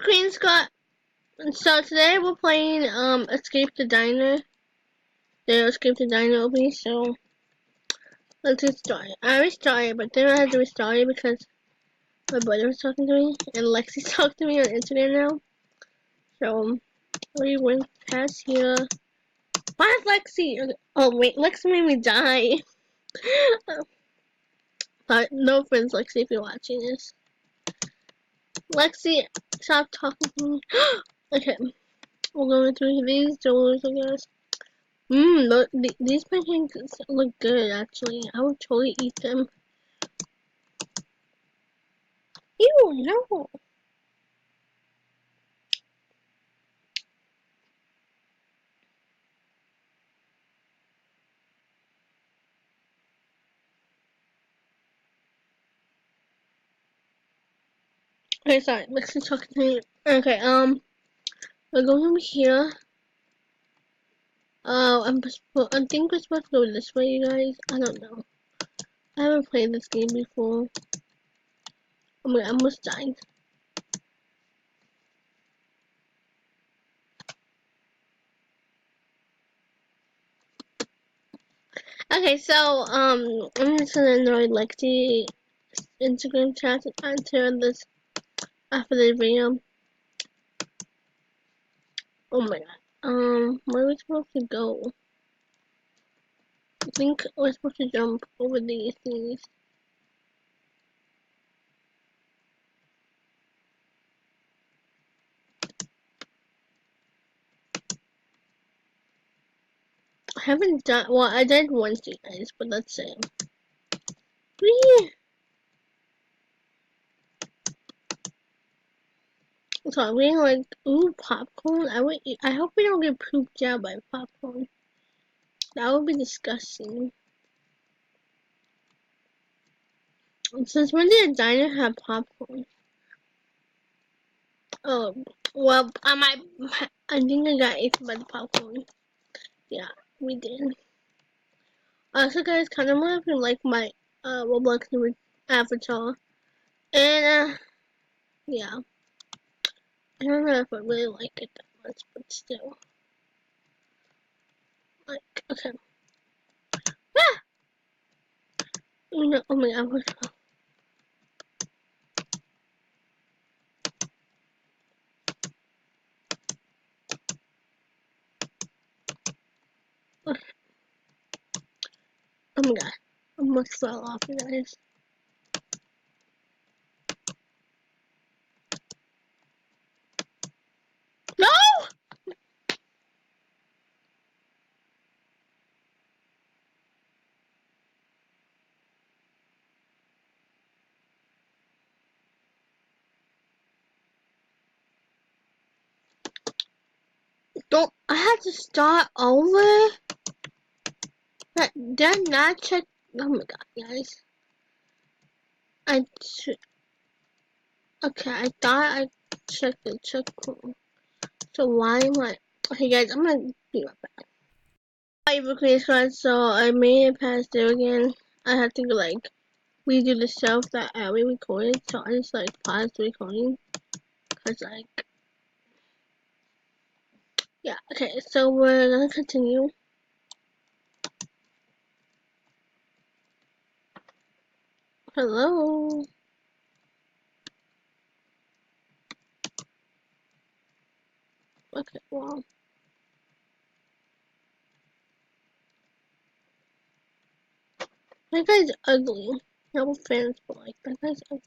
Queen Scott. So today we're playing Escape the Diner. Escape the Diner obby, so let's get started. I restarted, but then I had to restart it because my brother was talking to me and Lexi's talking to me on Instagram now. So we went past here. Why is Lexi? Oh wait, Lexi made me die. But no offense, Lexi, if you're watching this. Lexi, stop talking to me. Okay, we're going through these doors, I guess. These pancakes look good, actually. I would totally eat them. Ew, no. Okay, sorry. Lexi's talking to me. Okay, we're going over here. I think we're supposed to go this way, you guys. I don't know. I haven't played this game before. Oh my god, I almost died. Okay, so, I'm just gonna annoy Lexi Instagram chat and answer this after the video. Oh my god. Where are we supposed to go? I think we're supposed to jump over these things. I haven't done, well, I did once, you guys, but let's see. Whee! So I'm getting like, ooh, popcorn. I hope we don't get pooped out by popcorn. That would be disgusting. Since when did a diner have popcorn? Oh, well, I think I got eaten by the popcorn. Yeah, we did. So guys, kind of if you like my, Roblox avatar. And, yeah. I don't know if I really like it that much, but still. Like, okay. Ah! No, oh my god, oh my god. I almost fell off, you guys. No! Don't I have to start over? Did I not check? Oh my god, guys. Okay, I thought I checked the checkpoint. So why am I? Okay, guys, I'm gonna be right back. Hi, Brooklyn Squad. So I made it past there again. I had to like redo the stuff that we recorded. So I just like paused the recording. Cause like, yeah. Okay, so we're gonna continue. Hello. Okay, well. That guy's ugly. No offense, but like, that guy's ugly.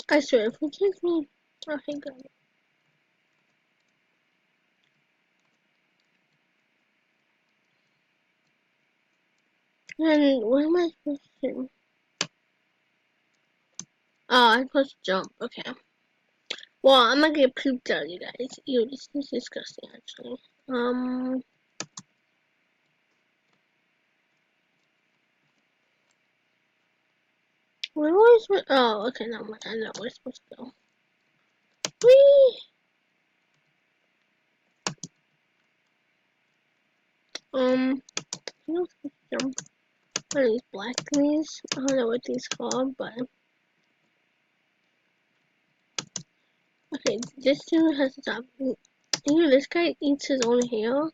I swear, if he takes me, oh, hey, God. And what am I supposed to do? Oh, I'm supposed to jump. Okay. Well, I'm gonna get pooped out, you guys. Ew, this is disgusting, actually. Where was we? Oh, okay, no, I know where we're supposed to go. Whee! think I'm supposed to jump one of these black thingies. I don't know what these called, but okay, this dude has to stop. Even this guy eats his own hair.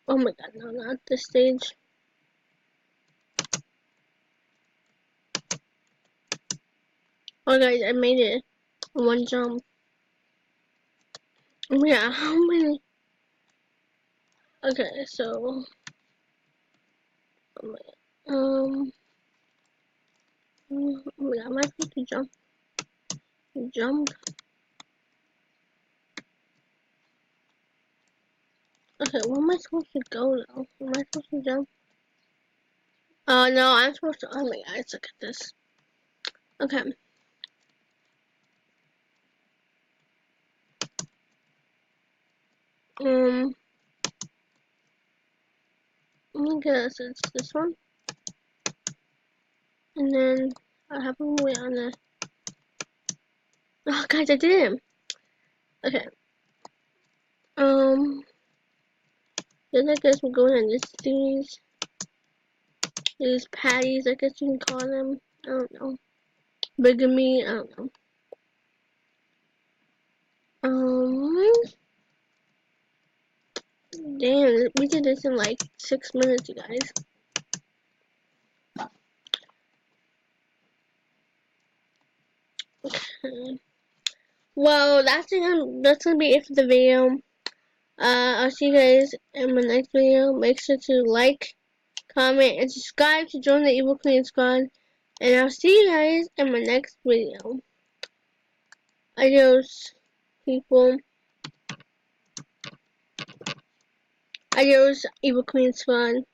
Oh my god, no, not this stage. Oh guys, I made it in one jump. Yeah, how many? Okay, so oh my god. Oh my god, am I supposed to jump? Jump? Okay, where am I supposed to go though? Am I supposed to jump? Oh no, I'm supposed to. Oh my god, let's look at this. Okay. Let me guess, it's this one. And then I have to wait on the. Oh guys, I did it! Okay. Then I guess we're going on these patties, I guess you can call them. I don't know. Bigamy, I don't know. Damn, we did this in like 6 minutes, you guys. Okay. Well, that's gonna be it for the video. I'll see you guys in my next video. Make sure to like, comment, and subscribe to join the Evil Queen Squad. And I'll see you guys in my next video. Adios, people. Adios, Evil Queen Squad.